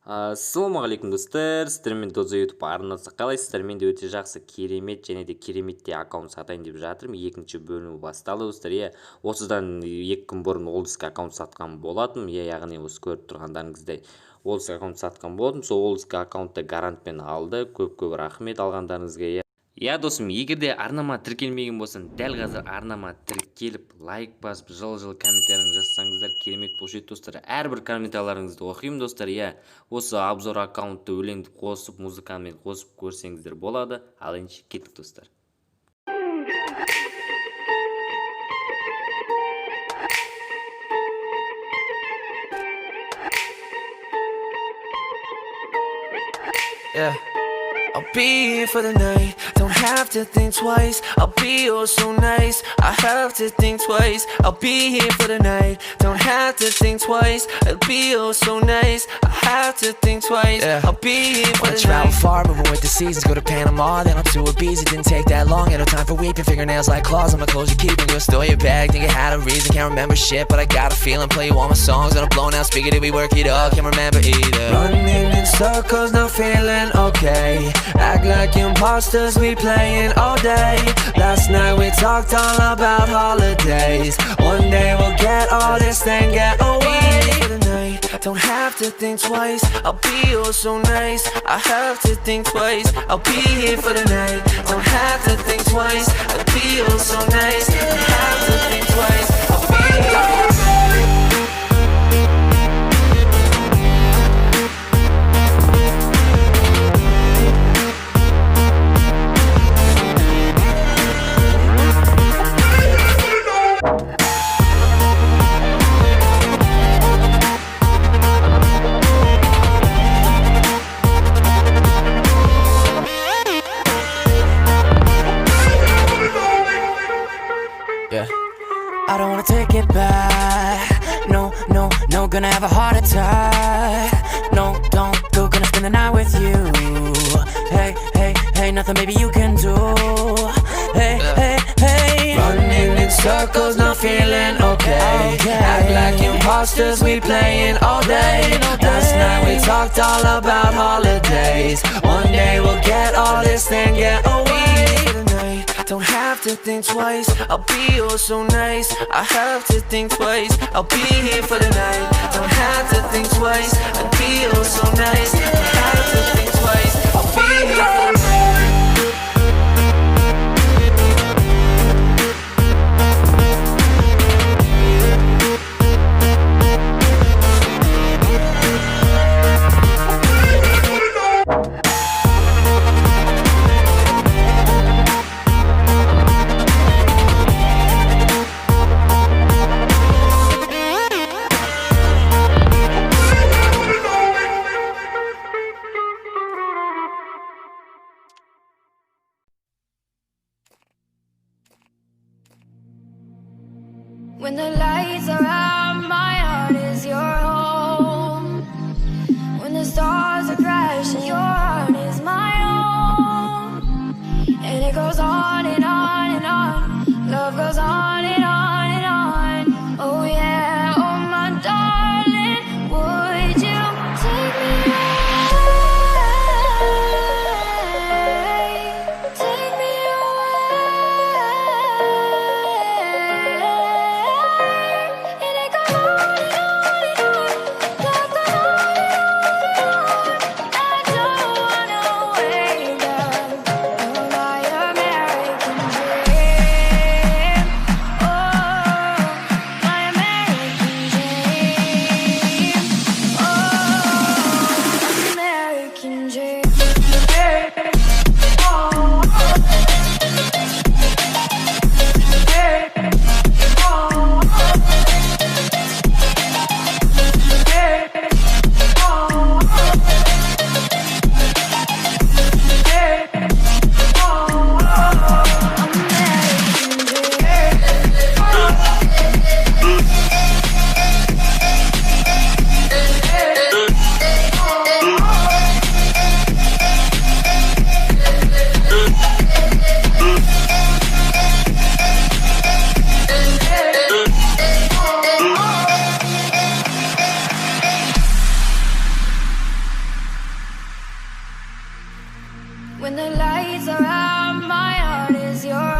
Ассалаумағалейкум достар, сіздермен Доза YouTube арнасы қалайсыздар? Мен де өте жақсы, керемет және де кереметте аккаунт сатайын деп жатырмын. Екінші бөлімі басталды достар. Осыдан 2 күн бұрын олдысқа аккаунт сатқан болатым. Яғни осы көріп тұрғандарыңыздай олдысқа аккаунт сатқан болдым. Сол олдысқа аккаунтты гарантпен алды. Көп рахмет алғандарыңызға. Досым, егерде арнама тіркелмеген болсын, дәл қазір арнама тіркеліп, лайк басып, жылы комментарияңызды жазсаңыздар керемет болушы еді достар. Әрбір комментарияларыңызды оқимын достар. Осы обзор аккаунтты өлеңді қосып, музыкамен қосып көрсеңіздер болады. Ал енді кеттік достар. I'll be here for the night, don't have to think twice. I'll be oh so nice, I have to think twice. I'll be here for the night, don't have to think twice. I'll be oh so nice, I have to think twice. I'll be here for the night. Travel far, moving with the seasons, go to Panama, then up to Ibiza. Didn't take that long, had no time for weeping. Fingernails like claws on my clothes you keep. And go store your bag, think it had a reason. Can't remember shit, but I got a feeling. Play you all my songs on a blown out speaker. Did we work it up? Can't remember either. Running in circles, not feeling okay. Act like imposters, we playing all day. Last night we talked all about holidays. One day we'll get all this thing, get away for the night. Don't have to think twice, I'll be oh so nice. I have to think twice, I'll be here for the night. Don't have to think twice, I'll be oh so nice. Don't have to think twice, I'll be here for the night. I don't wanna take it back. No, gonna have a heart attack. No, don't go, gonna spend the night with you. Hey, nothing baby you can do. Hey. Running in circles, not feeling okay. Act like imposters, we playing all day. Last night we talked all about holidays. One day we'll get all this thing, get away for the night. Don't have to think twice, I'll be oh so nice. I have to think twice, I'll be here for the night. Don't have to think twice, I'll be oh so nice. Don't have to think twice, I'll be here for the night. When the lights are out, my heart is your home. When the stars are crashing, your heart is my own. And it goes on and on and on. Love goes on and on and on. Oh yeah, oh my darling, would you take me away? Take me away. When the lights are out, my heart is yours.